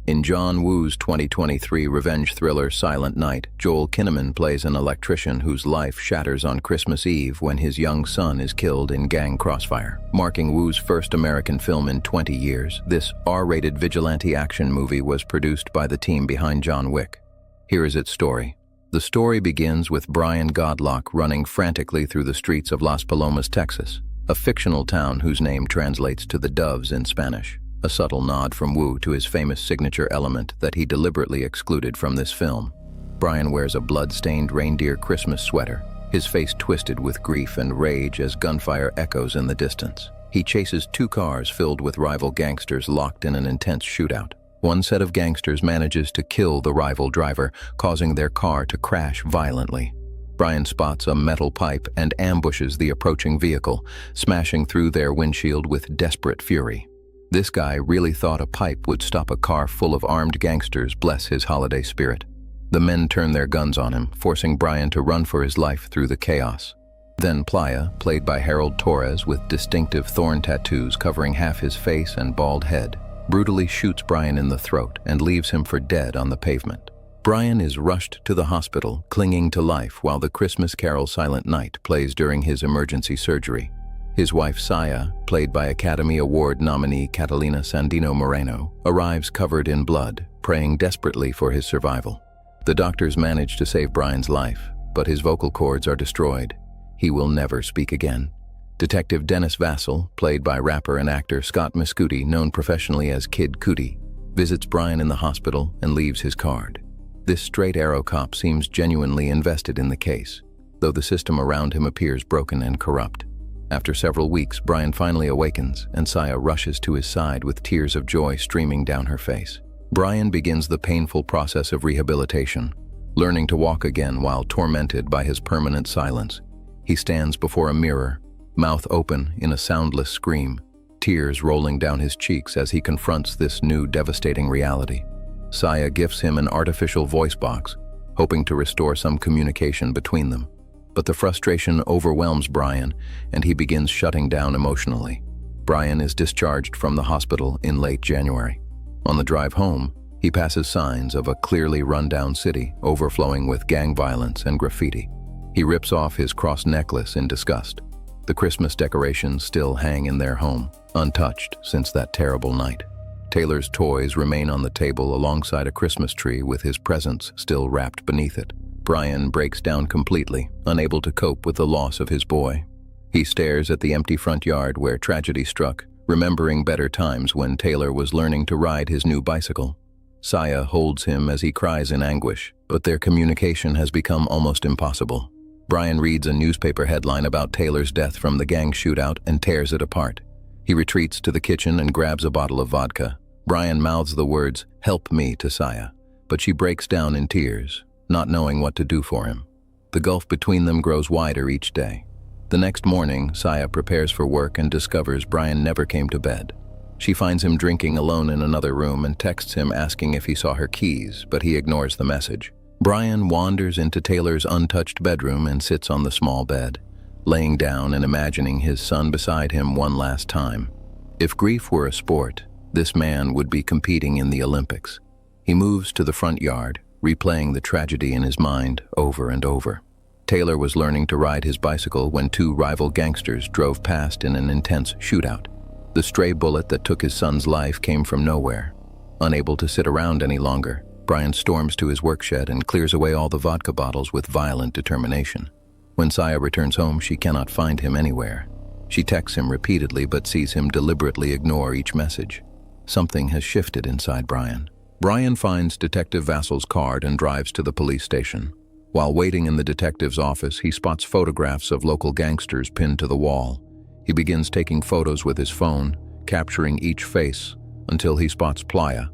In John Woo's 2023 revenge thriller Silent Night, Joel Kinnaman plays an electrician whose life shatters on Christmas Eve when his young son is killed in gang crossfire. Marking Woo's first American film in 20 years, this R-rated vigilante action movie was produced by the team behind John Wick. Here is its story. The story begins with Brian Godlock running frantically through the streets of Las Palomas, Texas, a fictional town whose name translates to the Doves in Spanish. A subtle nod from Woo to his famous signature element that he deliberately excluded from this film. Brian wears a blood-stained reindeer Christmas sweater, his face twisted with grief and rage as gunfire echoes in the distance. He chases two cars filled with rival gangsters locked in an intense shootout. One set of gangsters manages to kill the rival driver, causing their car to crash violently. Brian spots a metal pipe and ambushes the approaching vehicle, smashing through their windshield with desperate fury. This guy really thought a pipe would stop a car full of armed gangsters, bless his holiday spirit. The men turn their guns on him, forcing Brian to run for his life through the chaos. Then Playa, played by Harold Torres with distinctive thorn tattoos covering half his face and bald head, brutally shoots Brian in the throat and leaves him for dead on the pavement. Brian is rushed to the hospital, clinging to life while the Christmas carol Silent Night plays during his emergency surgery. His wife Saya, played by Academy Award nominee Catalina Sandino Moreno, arrives covered in blood, praying desperately for his survival. The doctors manage to save Brian's life, but his vocal cords are destroyed. He will never speak again. Detective Dennis Vassell, played by rapper and actor Scott Mescudi, known professionally as Kid Cudi, visits Brian in the hospital and leaves his card. This straight-arrow cop seems genuinely invested in the case, though the system around him appears broken and corrupt. After several weeks, Brian finally awakens, and Saya rushes to his side with tears of joy streaming down her face. Brian begins the painful process of rehabilitation, learning to walk again while tormented by his permanent silence. He stands before a mirror, mouth open in a soundless scream, tears rolling down his cheeks as he confronts this new devastating reality. Saya gifts him an artificial voice box, hoping to restore some communication between them. But the frustration overwhelms Brian, and he begins shutting down emotionally. Brian is discharged from the hospital in late January. On the drive home, he passes signs of a clearly run-down city overflowing with gang violence and graffiti. He rips off his cross necklace in disgust. The Christmas decorations still hang in their home, untouched since that terrible night. Taylor's toys remain on the table alongside a Christmas tree with his presents still wrapped beneath it. Brian breaks down completely, unable to cope with the loss of his boy. He stares at the empty front yard where tragedy struck, remembering better times when Taylor was learning to ride his new bicycle. Saya holds him as he cries in anguish, but their communication has become almost impossible. Brian reads a newspaper headline about Taylor's death from the gang shootout and tears it apart. He retreats to the kitchen and grabs a bottle of vodka. Brian mouths the words, "Help me," to Saya, but she breaks down in tears, not knowing what to do for him. The gulf between them grows wider each day. The next morning, Saya prepares for work and discovers Brian never came to bed. She finds him drinking alone in another room and texts him asking if he saw her keys, but he ignores the message. Brian wanders into Taylor's untouched bedroom and sits on the small bed, laying down and imagining his son beside him one last time. If grief were a sport, this man would be competing in the Olympics. He moves to the front yard, replaying the tragedy in his mind over and over. Taylor was learning to ride his bicycle when two rival gangsters drove past in an intense shootout. The stray bullet that took his son's life came from nowhere. Unable to sit around any longer, Brian storms to his work shed and clears away all the vodka bottles with violent determination. When Saya returns home, she cannot find him anywhere. She texts him repeatedly but sees him deliberately ignore each message. Something has shifted inside Brian. Brian finds Detective Vassell's card and drives to the police station. While waiting in the detective's office, he spots photographs of local gangsters pinned to the wall. He begins taking photos with his phone, capturing each face, until he spots Playa,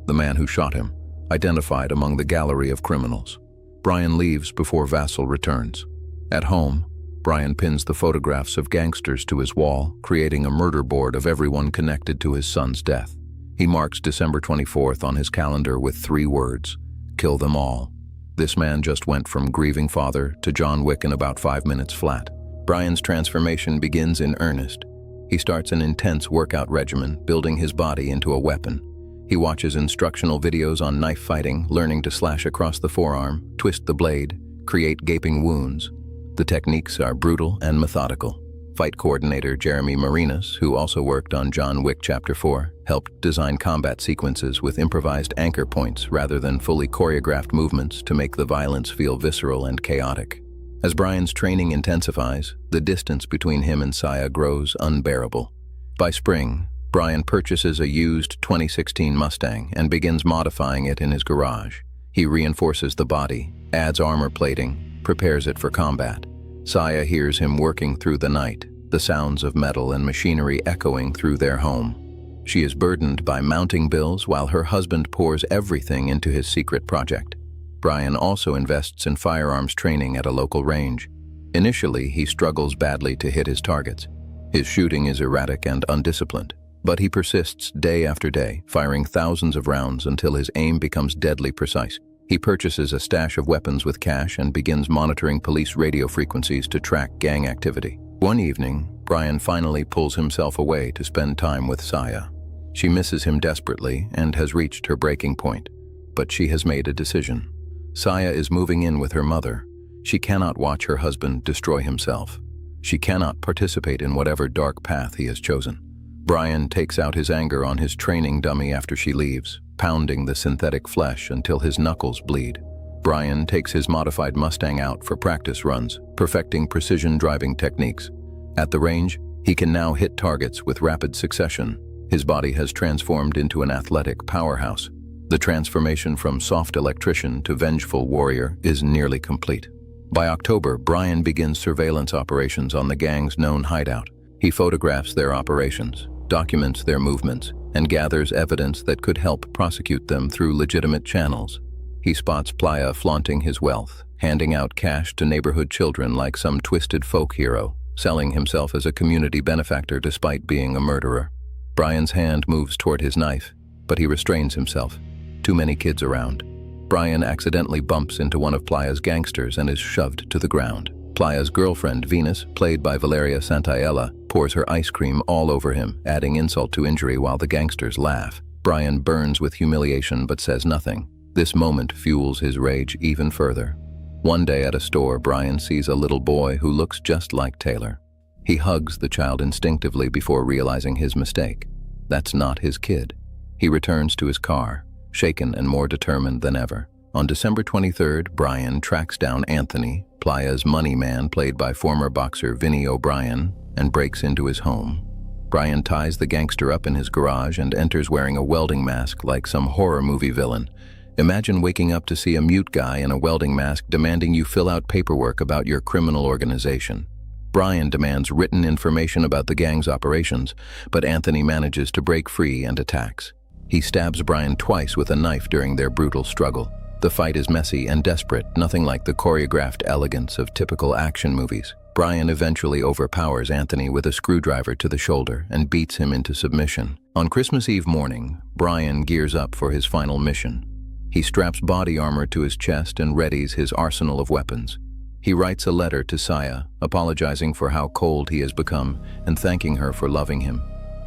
the man who shot him, identified among the gallery of criminals. Brian leaves before Vassell returns. At home, Brian pins the photographs of gangsters to his wall, creating a murder board of everyone connected to his son's death. He marks December 24th on his calendar with 3 words, "Kill them all." This man just went from grieving father to John Wick in about 5 minutes flat. Brian's transformation begins in earnest. He starts an intense workout regimen, building his body into a weapon. He watches instructional videos on knife fighting, learning to slash across the forearm, twist the blade, create gaping wounds. The techniques are brutal and methodical. Fight coordinator Jeremy Marinas, who also worked on John Wick Chapter 4, helped design combat sequences with improvised anchor points rather than fully choreographed movements to make the violence feel visceral and chaotic. As Brian's training intensifies, the distance between him and Saya grows unbearable. By spring, Brian purchases a used 2016 Mustang and begins modifying it in his garage. He reinforces the body, adds armor plating, prepares it for combat. Saya hears him working through the night, the sounds of metal and machinery echoing through their home. She is burdened by mounting bills while her husband pours everything into his secret project. Brian also invests in firearms training at a local range. Initially, he struggles badly to hit his targets. His shooting is erratic and undisciplined, but he persists day after day, firing thousands of rounds until his aim becomes deadly precise. He purchases a stash of weapons with cash and begins monitoring police radio frequencies to track gang activity. One evening, Brian finally pulls himself away to spend time with Saya. She misses him desperately and has reached her breaking point, but she has made a decision. Saya is moving in with her mother. She cannot watch her husband destroy himself. She cannot participate in whatever dark path he has chosen. Brian takes out his anger on his training dummy after she leaves, pounding the synthetic flesh until his knuckles bleed. Brian takes his modified Mustang out for practice runs, perfecting precision driving techniques. At the range, he can now hit targets with rapid succession. His body has transformed into an athletic powerhouse. The transformation from soft electrician to vengeful warrior is nearly complete. By October, Brian begins surveillance operations on the gang's known hideout. He photographs their operations, documents their movements, and gathers evidence that could help prosecute them through legitimate channels. He spots Playa flaunting his wealth, handing out cash to neighborhood children like some twisted folk hero, selling himself as a community benefactor despite being a murderer. Brian's hand moves toward his knife, but he restrains himself. Too many kids around. Brian accidentally bumps into one of Playa's gangsters and is shoved to the ground. Playa's girlfriend, Venus, played by Valeria Santaella, pours her ice cream all over him, adding insult to injury while the gangsters laugh. Brian burns with humiliation but says nothing. This moment fuels his rage even further. One day at a store, Brian sees a little boy who looks just like Taylor. He hugs the child instinctively before realizing his mistake. That's not his kid. He returns to his car, shaken and more determined than ever. On December 23rd, Brian tracks down Anthony, Playa's money man played by former boxer Vinny O'Brien, and breaks into his home. Brian ties the gangster up in his garage and enters wearing a welding mask like some horror movie villain. Imagine waking up to see a mute guy in a welding mask demanding you fill out paperwork about your criminal organization. Brian demands written information about the gang's operations, but Anthony manages to break free and attacks. He stabs Brian twice with a knife during their brutal struggle. The fight is messy and desperate, nothing like the choreographed elegance of typical action movies. Brian eventually overpowers Anthony with a screwdriver to the shoulder and beats him into submission. On Christmas Eve morning, Brian gears up for his final mission. He straps body armor to his chest and readies his arsenal of weapons. He writes a letter to Saya, apologizing for how cold he has become and thanking her for loving him.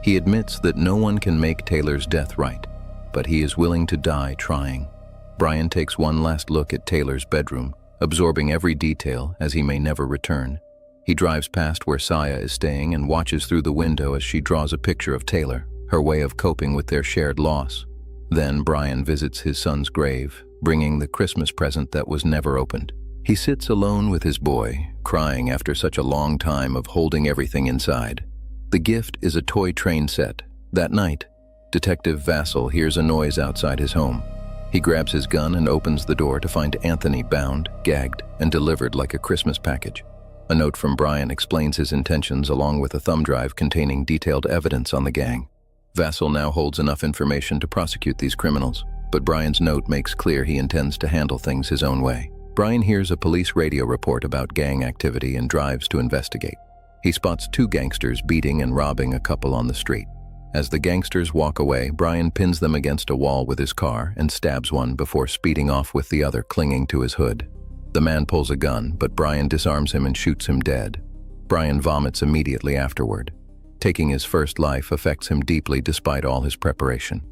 He admits that no one can make Taylor's death right, but he is willing to die trying. Brian takes one last look at Taylor's bedroom, absorbing every detail as he may never return. He drives past where Saya is staying and watches through the window as she draws a picture of Taylor, her way of coping with their shared loss. Then Brian visits his son's grave, bringing the Christmas present that was never opened. He sits alone with his boy, crying after such a long time of holding everything inside. The gift is a toy train set. That night, Detective Vassal hears a noise outside his home. He grabs his gun and opens the door to find Anthony bound, gagged, and delivered like a Christmas package. A note from Brian explains his intentions along with a thumb drive containing detailed evidence on the gang. Vassal now holds enough information to prosecute these criminals, but Brian's note makes clear he intends to handle things his own way. Brian hears a police radio report about gang activity and drives to investigate. He spots two gangsters beating and robbing a couple on the street. As the gangsters walk away, Brian pins them against a wall with his car and stabs one before speeding off with the other clinging to his hood. The man pulls a gun, but Brian disarms him and shoots him dead. Brian vomits immediately afterward. Taking his first life affects him deeply despite all his preparation.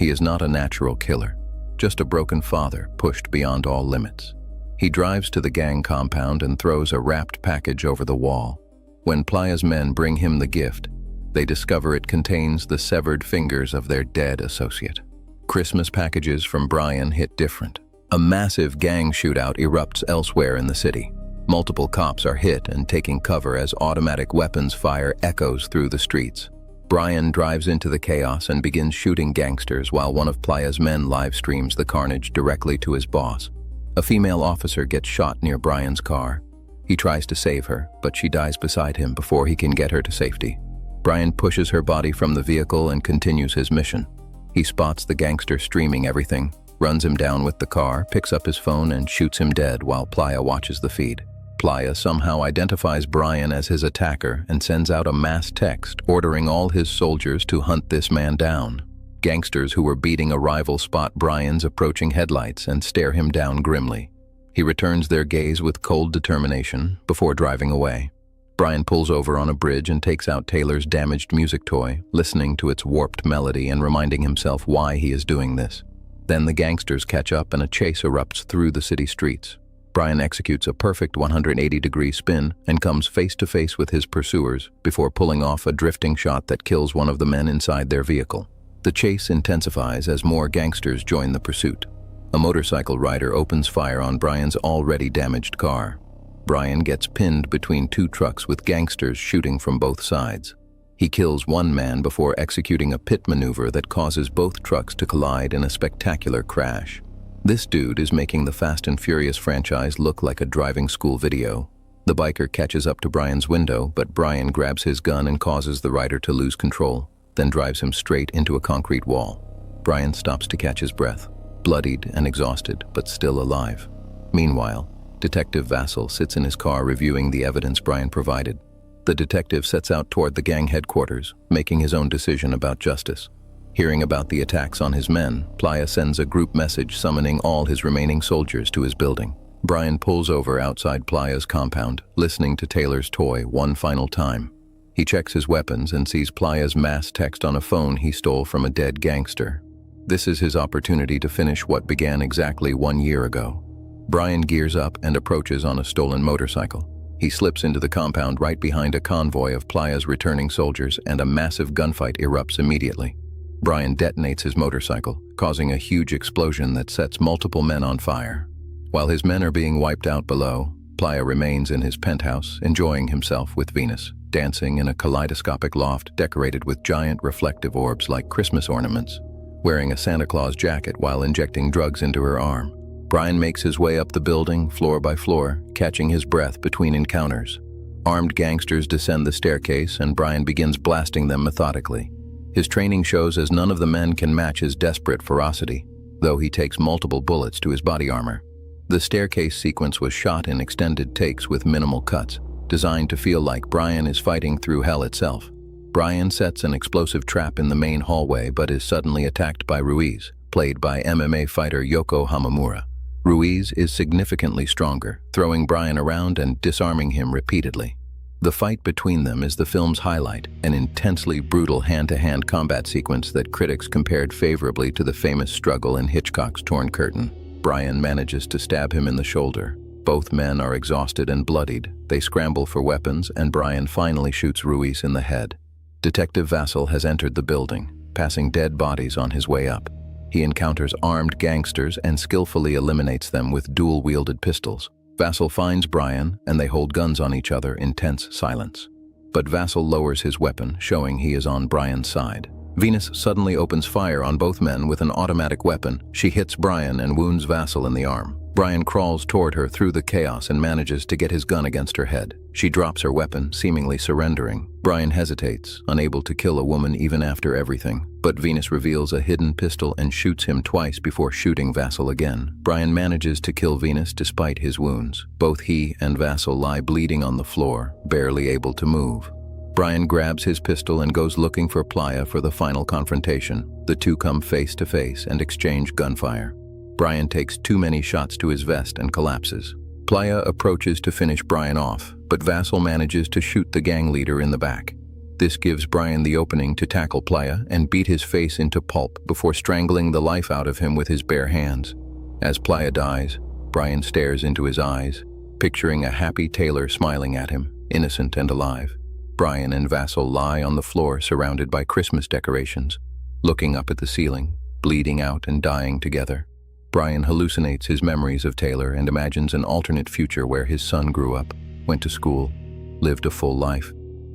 He is not a natural killer, just a broken father pushed beyond all limits. He drives to the gang compound and throws a wrapped package over the wall. When Playa's men bring him the gift, they discover it contains the severed fingers of their dead associate. Christmas packages from Brian hit different. A massive gang shootout erupts elsewhere in the city. Multiple cops are hit and taking cover as automatic weapons fire echoes through the streets. Brian drives into the chaos and begins shooting gangsters while one of Playa's men live streams the carnage directly to his boss. A female officer gets shot near Brian's car. He tries to save her, but she dies beside him before he can get her to safety. Brian pushes her body from the vehicle and continues his mission. He spots the gangster streaming everything, runs him down with the car, picks up his phone and shoots him dead while Playa watches the feed. Playa somehow identifies Brian as his attacker and sends out a mass text ordering all his soldiers to hunt this man down. Gangsters who were beating a rival spot Brian's approaching headlights and stare him down grimly. He returns their gaze with cold determination before driving away. Brian pulls over on a bridge and takes out Taylor's damaged music toy, listening to its warped melody and reminding himself why he is doing this. Then the gangsters catch up and a chase erupts through the city streets. Brian executes a perfect 180-degree spin and comes face to face with his pursuers before pulling off a drifting shot that kills one of the men inside their vehicle. The chase intensifies as more gangsters join the pursuit. A motorcycle rider opens fire on Brian's already damaged car. Brian gets pinned between two trucks with gangsters shooting from both sides. He kills one man before executing a pit maneuver that causes both trucks to collide in a spectacular crash. This dude is making the Fast and Furious franchise look like a driving school video. The biker catches up to Brian's window, but Brian grabs his gun and causes the rider to lose control, then drives him straight into a concrete wall. Brian stops to catch his breath, bloodied and exhausted, but still alive. Meanwhile, Detective Vassal sits in his car reviewing the evidence Brian provided. The detective sets out toward the gang headquarters, making his own decision about justice. Hearing about the attacks on his men, Playa sends a group message summoning all his remaining soldiers to his building. Brian pulls over outside Playa's compound, listening to Taylor's toy one final time. He checks his weapons and sees Playa's mass text on a phone he stole from a dead gangster. This is his opportunity to finish what began exactly 1 year ago. Brian gears up and approaches on a stolen motorcycle. He slips into the compound right behind a convoy of Playa's returning soldiers, and a massive gunfight erupts immediately. Brian detonates his motorcycle, causing a huge explosion that sets multiple men on fire. While his men are being wiped out below, Playa remains in his penthouse, enjoying himself with Venus, dancing in a kaleidoscopic loft decorated with giant reflective orbs like Christmas ornaments, wearing a Santa Claus jacket while injecting drugs into her arm. Brian makes his way up the building, floor by floor, catching his breath between encounters. Armed gangsters descend the staircase, and Brian begins blasting them methodically. His training shows as none of the men can match his desperate ferocity, though he takes multiple bullets to his body armor. The staircase sequence was shot in extended takes with minimal cuts, designed to feel like Brian is fighting through hell itself. Brian sets an explosive trap in the main hallway but is suddenly attacked by Ruiz, played by MMA fighter Yoko Hamamura. Ruiz is significantly stronger, throwing Brian around and disarming him repeatedly. The fight between them is the film's highlight, an intensely brutal hand-to-hand combat sequence that critics compared favorably to the famous struggle in Hitchcock's Torn Curtain. Brian manages to stab him in the shoulder. Both men are exhausted and bloodied. They scramble for weapons, and Brian finally shoots Ruiz in the head. Detective Vassal has entered the building, passing dead bodies on his way up. He encounters armed gangsters and skillfully eliminates them with dual-wielded pistols. Vassal finds Brian, and they hold guns on each other in tense silence. But Vassal lowers his weapon, showing he is on Brian's side. Venus suddenly opens fire on both men with an automatic weapon. She hits Brian and wounds Vassal in the arm. Brian crawls toward her through the chaos and manages to get his gun against her head. She drops her weapon, seemingly surrendering. Brian hesitates, unable to kill a woman even after everything. But Venus reveals a hidden pistol and shoots him twice before shooting Vassal again. Brian manages to kill Venus despite his wounds. Both he and Vassal lie bleeding on the floor, barely able to move. Brian grabs his pistol and goes looking for Playa for the final confrontation. The two come face to face and exchange gunfire. Brian takes too many shots to his vest and collapses. Playa approaches to finish Brian off, but Vassal manages to shoot the gang leader in the back. This gives Brian the opening to tackle Playa and beat his face into pulp before strangling the life out of him with his bare hands. As Playa dies, Brian stares into his eyes, picturing a happy Taylor smiling at him, innocent and alive. Brian and Vassal lie on the floor surrounded by Christmas decorations, looking up at the ceiling, bleeding out and dying together. Brian hallucinates his memories of Taylor and imagines an alternate future where his son grew up, went to school, lived a full life.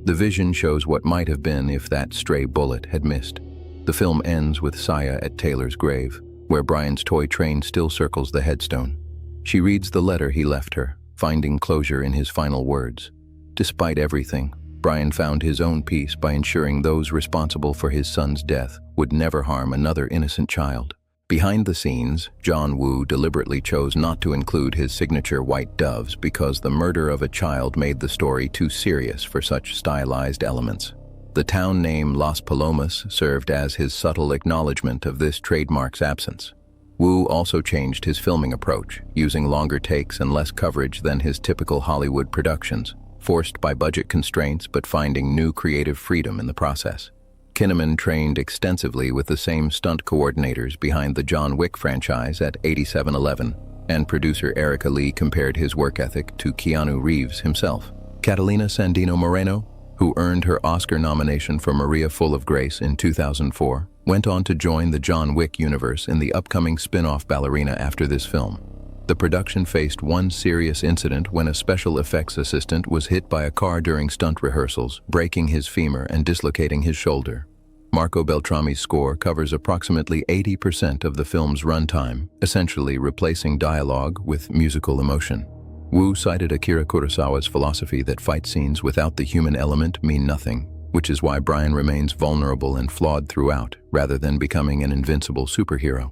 The vision shows what might have been if that stray bullet had missed. The film ends with Saya at Taylor's grave, where Brian's toy train still circles the headstone. She reads the letter he left her, finding closure in his final words. Despite everything, Brian found his own peace by ensuring those responsible for his son's death would never harm another innocent child. Behind the scenes, John Woo deliberately chose not to include his signature white doves because the murder of a child made the story too serious for such stylized elements. The town name Las Palomas served as his subtle acknowledgement of this trademark's absence. Woo also changed his filming approach, using longer takes and less coverage than his typical Hollywood productions, forced by budget constraints but finding new creative freedom in the process. Kinnaman trained extensively with the same stunt coordinators behind the John Wick franchise at 8711, and producer Erica Lee compared his work ethic to Keanu Reeves himself. Catalina Sandino Moreno, who earned her Oscar nomination for Maria Full of Grace in 2004, went on to join the John Wick universe in the upcoming spin-off Ballerina after this film. The production faced one serious incident when a special effects assistant was hit by a car during stunt rehearsals, breaking his femur and dislocating his shoulder. Marco Beltrami's score covers approximately 80% of the film's runtime, essentially replacing dialogue with musical emotion. Woo cited Akira Kurosawa's philosophy that fight scenes without the human element mean nothing, which is why Brian remains vulnerable and flawed throughout, rather than becoming an invincible superhero.